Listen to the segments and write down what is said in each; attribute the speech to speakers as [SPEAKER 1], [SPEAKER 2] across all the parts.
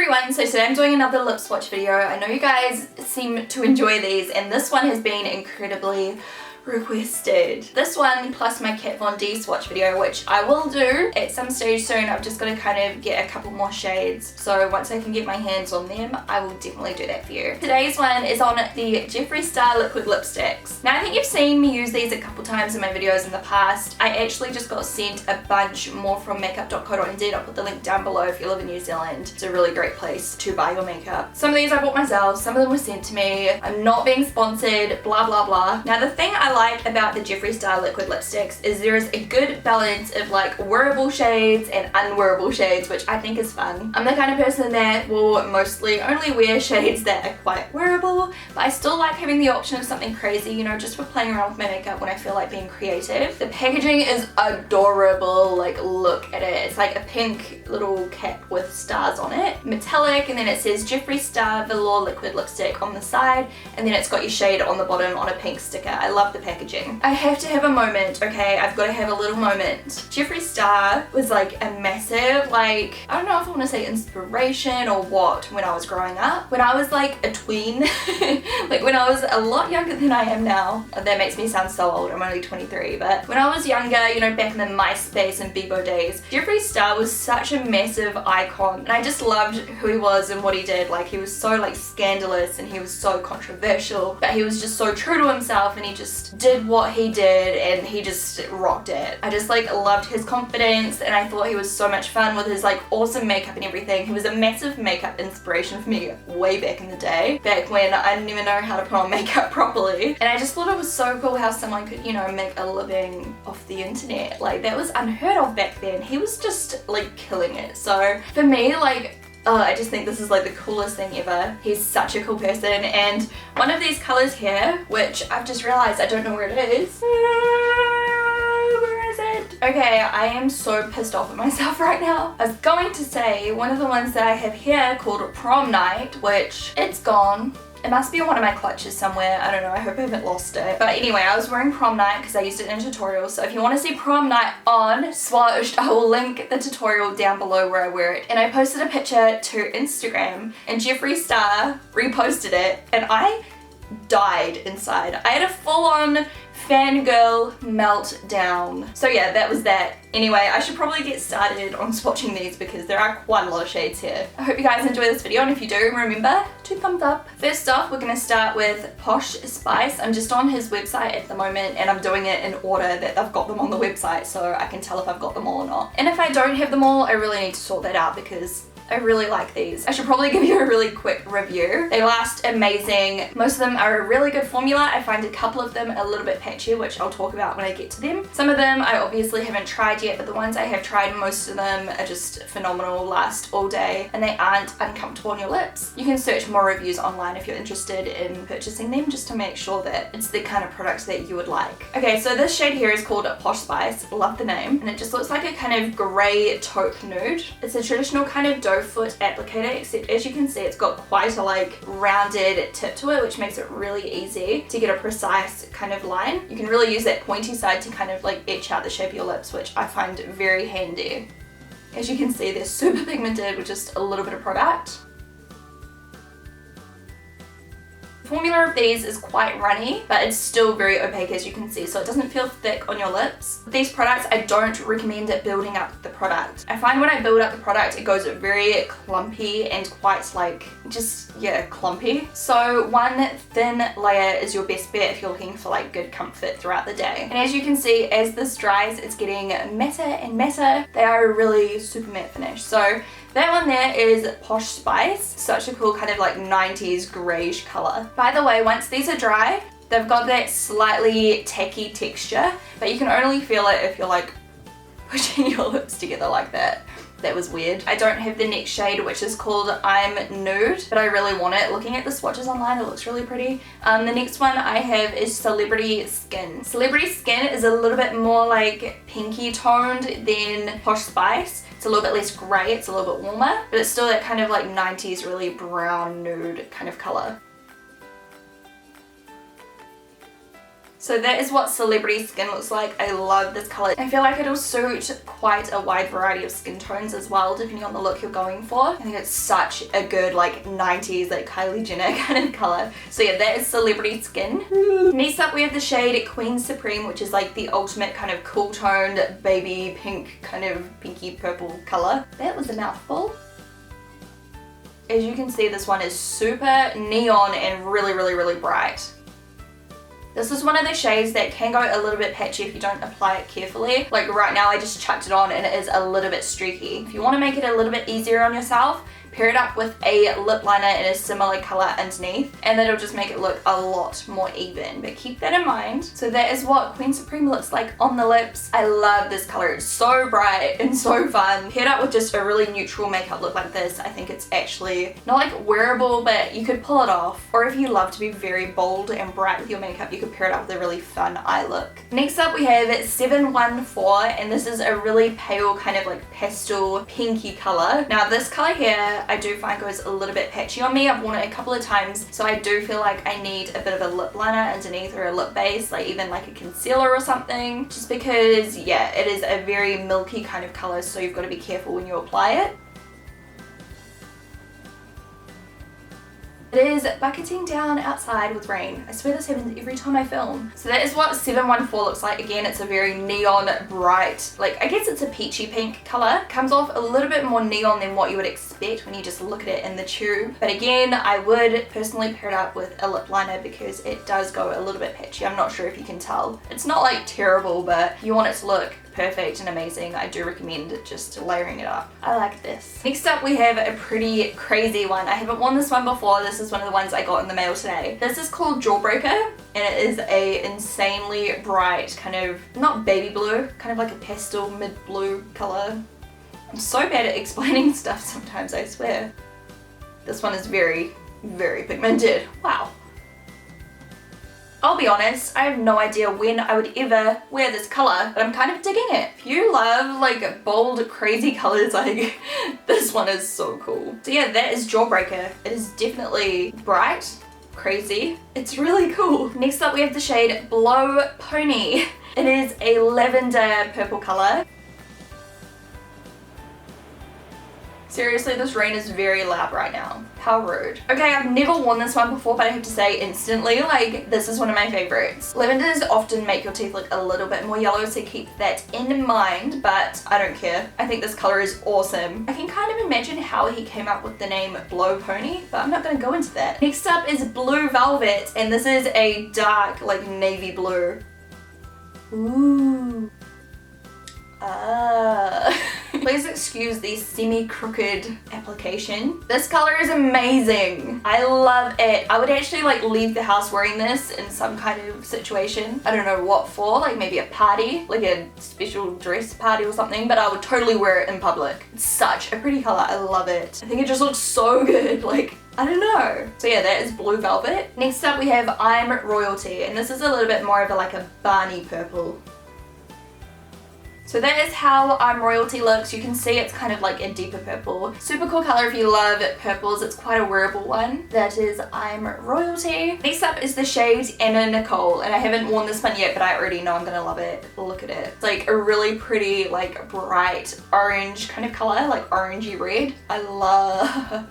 [SPEAKER 1] everyone, so today I'm doing another lip swatch video. I know you guys seem to enjoy these and this one has been incredibly requested. This one plus my Kat Von D swatch video, which I will do at some stage soon. I've just got to kind of get a couple more shades, so once I can get my hands on them I will definitely do that for you. Today's one is on the Jeffree Star liquid lipsticks. Now I think you've seen me use these a couple times in my videos in the past. I actually just got sent a bunch more from makeup.co.nz. I'll put the link down below if you live in New Zealand. It's a really great place to buy your makeup. Some of these I bought myself, some of them were sent to me. I'm not being sponsored, blah blah blah. Now the thing I like about the Jeffree Star liquid lipsticks is there is a good balance of like wearable shades and unwearable shades, which I think is fun. I'm the kind of person that will mostly only wear shades that are quite wearable, but I still like having the option of something crazy, you know, just for playing around with my makeup when I feel like being creative. The packaging is adorable, like look at it. It's like a pink little cap with stars on it, metallic, and then it says Jeffree Star Velour liquid lipstick on the side, and then it's got your shade on the bottom on a pink sticker. I love the packaging. I have to have a moment, okay? I've got to have a little moment. Jeffree Star was like a massive, like, I don't know if I want to say inspiration or what when I was growing up. When I was like a tween, like when I was a lot younger than I am now. That makes me sound so old, I'm only 23, but when I was younger, you know, back in the MySpace and Bebo days, Jeffree Star was such a massive icon, and I just loved who he was and what he did. Like, he was so like scandalous and he was so controversial, but he was just so true to himself and he just did what he did and he just rocked it. I just like loved his confidence and I thought he was so much fun with his like awesome makeup and everything. He was a massive makeup inspiration for me way back in the day, back when I didn't even know how to put on makeup properly. And I just thought it was so cool how someone could, you know, make a living off the internet. Like, that was unheard of back then. He was just like killing it. So for me, like, I just think this is like the coolest thing ever. He's such a cool person, and one of these colors here, which I've just realized I don't know where it is. Where is it? Okay, I am so pissed off at myself right now. I was going to say one of the ones that I have here called Prom Night, which it's gone. It must be in one of my clutches somewhere. I don't know, I hope I haven't lost it. But anyway, I was wearing Prom Night because I used it in a tutorial. So if you want to see Prom Night on Swatched, I will link the tutorial down below where I wear it. And I posted a picture to Instagram and Jeffree Star reposted it and I died inside. I had a full-on fangirl meltdown. So yeah, that was that. Anyway, I should probably get started on swatching these because there are quite a lot of shades here. I hope you guys enjoy this video, and if you do, remember to thumbs up. First off, we're going to start with Posh Spice. I'm just on his website at the moment and I'm doing it in order that I've got them on the website so I can tell if I've got them all or not. And if I don't have them all, I really need to sort that out because I really like these. I should probably give you a really quick review. They last amazing. Most of them are a really good formula. I find a couple of them a little bit patchy, which I'll talk about when I get to them. Some of them I obviously haven't tried yet, but the ones I have tried, most of them are just phenomenal, last all day, and they aren't uncomfortable on your lips. You can search more reviews online if you're interested in purchasing them, just to make sure that it's the kind of product that you would like. Okay, so this shade here is called Posh Spice. Love the name. And it just looks like a kind of grey taupe nude. It's a traditional kind of doe foot applicator, except as you can see it's got quite a like rounded tip to it, which makes it really easy to get a precise kind of line. You can really use that pointy side to kind of like etch out the shape of your lips, which I find very handy. As you can see, they're super pigmented with just a little bit of product. The formula of these is quite runny, but it's still very opaque, as you can see, so it doesn't feel thick on your lips. With these products, I don't recommend it building up the product. I find when I build up the product, it goes very clumpy and quite like, just, yeah, clumpy. So one thin layer is your best bet if you're looking for like good comfort throughout the day. And as you can see, as this dries, it's getting matter and matter. They are a really super matte finish. So that one there is Posh Spice. Such a cool kind of like 90s greyish colour. By the way, once these are dry, they've got that slightly tacky texture, but you can only feel it if you're like pushing your lips together like that. That was weird. I don't have the next shade, which is called I'm Nude, but I really want it. Looking at the swatches online, it looks really pretty. The next one I have is Celebrity Skin. Celebrity Skin is a little bit more like pinky toned than Posh Spice. It's a little bit less grey, it's a little bit warmer, but it's still that kind of like 90s really brown nude kind of colour. So that is what celebrity skin looks like. I love this color. I feel like it'll suit quite a wide variety of skin tones as well, depending on the look you're going for. I think it's such a good like 90s like Kylie Jenner kind of color. So yeah, that is celebrity skin. Next up we have the shade Queen Supreme, which is like the ultimate kind of cool toned baby pink kind of pinky purple color. That was a mouthful. As you can see, this one is super neon and really bright. This is one of the shades that can go a little bit patchy if you don't apply it carefully. Like right now I just chucked it on and it is a little bit streaky. If you want to make it a little bit easier on yourself, pair it up with a lip liner in a similar color underneath, and that'll just make it look a lot more even, but keep that in mind. So that is what Queen Supreme looks like on the lips. I love this color. It's so bright and so fun. Paired up with just a really neutral makeup look like this, I think it's actually not like wearable, but you could pull it off. Or if you love to be very bold and bright with your makeup, you could pair it up with a really fun eye look. Next up we have 714, and this is a really pale kind of like pastel pinky color. Now this color here I do find goes a little bit patchy on me. I've worn it a couple of times, so I do feel like I need a bit of a lip liner underneath or a lip base, like even like a concealer or something, just because yeah, it is a very milky kind of color, so you've got to be careful when you apply it. It is bucketing down outside with rain. I swear this happens every time I film. So that is what 714 looks like. Again, it's a very neon bright, like I guess it's a peachy pink color. Comes off a little bit more neon than what you would expect when you just look at it in the tube. But again, I would personally pair it up with a lip liner because it does go a little bit patchy. I'm not sure if you can tell. It's not like terrible, but if you want it to look perfect and amazing, I do recommend just layering it up. I like this. Next up we have a pretty crazy one. I haven't worn this one before. This is one of the ones I got in the mail today. This is called Jawbreaker, and it is a insanely bright kind of, not baby blue, kind of like a pastel mid blue color. I'm so bad at explaining stuff sometimes, I swear. This one is very pigmented. Wow. I'll be honest, I have no idea when I would ever wear this color, but I'm kind of digging it. If you love like bold, crazy colors, like this one is so cool. So yeah, that is Jawbreaker. It is definitely bright, crazy. It's really cool. Next up we have the shade Blow Pony. It is a lavender purple color. Seriously, this rain is very loud right now. How rude. Okay, I've never worn this one before, but I have to say instantly, like, this is one of my favorites. Lavenders often make your teeth look a little bit more yellow, so keep that in mind, but I don't care. I think this color is awesome. I can kind of imagine how he came up with the name Blow Pony, but I'm not gonna go into that. Next up is Blue Velvet, and this is a dark, like, navy blue. Ooh. Please excuse the semi-crooked application. This color is amazing. I love it. I would actually like leave the house wearing this in some kind of situation. I don't know what for, like maybe a party, like a special dress party or something, but I would totally wear it in public. It's such a pretty color. I love it. I think it just looks so good. Like, I don't know. So yeah, that is Blue Velvet. Next up we have I'm Royalty, and this is a little bit more of a like a Barney purple. So that is how I'm Royalty looks. You can see it's kind of like a deeper purple. Super cool color if you love purples. It's quite a wearable one. That is I'm Royalty. Next up is the shade Nicole, and I haven't worn this one yet, but I already know I'm gonna love it. Look at it. It's like a really pretty, like bright orange kind of color, like orangey red. I love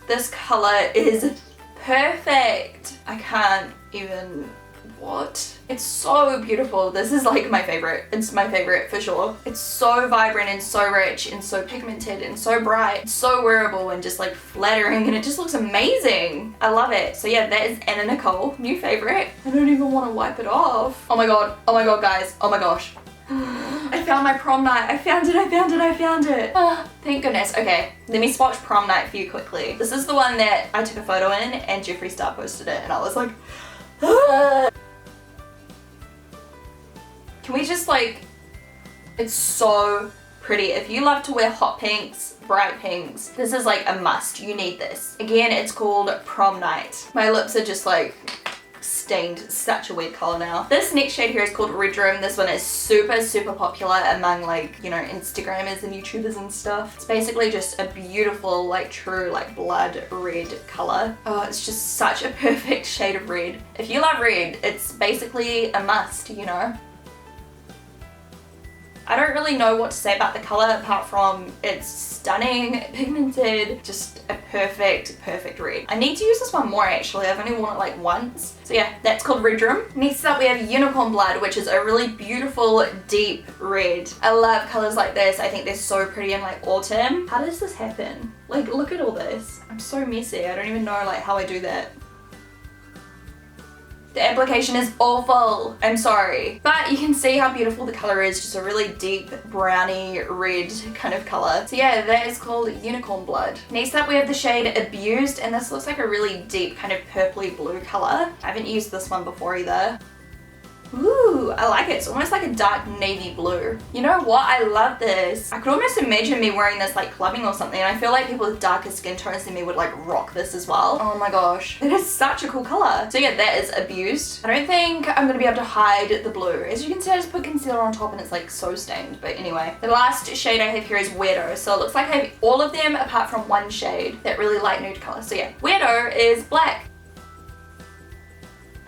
[SPEAKER 1] this color. Is perfect. I can't even, what? It's so beautiful. This is like my favorite. It's my favorite for sure. It's so vibrant and so rich and so pigmented and so bright. It's so wearable and just like flattering, and it just looks amazing. I love it. So yeah, that is Nicole, new favorite. I don't even want to wipe it off. Oh my god guys, oh my gosh. I found my prom night. I found it. Oh, thank goodness. Okay, let me swatch Prom Night for you quickly. This is the one that I took a photo in and Jeffree star posted it, and I was like, can we just like, it's so pretty. If you love to wear hot pinks, bright pinks, this is like a must. You need this. Again, it's called Prom Night. My lips are just like stained such a weird color now. This next shade here is called Redrum. This one is super popular among like, you know, Instagrammers and YouTubers and stuff. It's basically just a beautiful, like true, like blood red color. Oh, it's just such a perfect shade of red. If you love red, it's basically a must, you know. I don't really know what to say about the color apart from it's stunning, pigmented, just a perfect red. I need to use this one more actually. I've only worn it like once. So yeah, that's called Redrum. Next up we have Unicorn Blood, which is a really beautiful deep red. I love colors like this. I think they're so pretty in like autumn. How does this happen? Like look at all this. I'm so messy. I don't even know like how I do that. The application is awful, I'm sorry. But you can see how beautiful the color is, just a really deep browny red kind of color. So yeah, that is called Unicorn Blood. Next up we have the shade Abused, and this looks like a really deep kind of purpley blue color. I haven't used this one before either. Ooh, I like it. It's almost like a dark navy blue. You know what? I love this. I could almost imagine me wearing this like clubbing or something, and I feel like people with darker skin tones than me would like rock this as well. Oh my gosh. It is such a cool color. So yeah, that is Abused. I don't think I'm gonna be able to hide the blue. As you can see, I just put concealer on top and it's like so stained. But anyway, the last shade I have here is Weirdo. So it looks like I have all of them apart from one shade, that really light nude color. So yeah, Weirdo is black.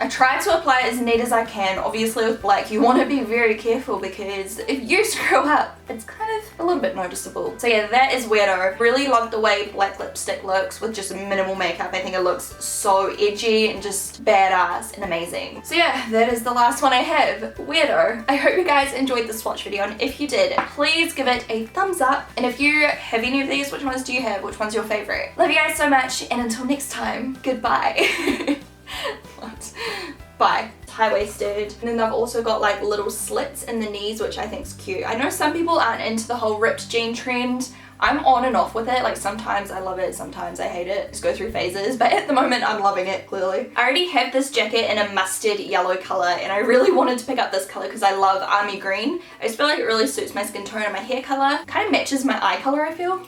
[SPEAKER 1] I try to apply it as neat as I can. Obviously with black you want to be very careful because if you screw up it's kind of a little bit noticeable. So yeah, that is Weirdo. Really love the way black lipstick looks with just minimal makeup. I think it looks so edgy and just badass and amazing. So yeah, that is the last one I have, Weirdo. I hope you guys enjoyed this swatch video, and if you did, please give it a thumbs up. And if you have any of these, which ones do you have? Which one's your favorite? Love you guys so much, and until next time, goodbye. What? Bye. High-waisted, and then I've also got like little slits in the knees, which I think is cute. I know some people aren't into the whole ripped jean trend. I'm on and off with it. Like sometimes I love it, sometimes I hate it. Just go through phases, but at the moment I'm loving it, clearly. I already have this jacket in a mustard yellow color, and I really wanted to pick up this color because I love army green. I just feel like it really suits my skin tone and my hair color. Kind of matches my eye color, I feel.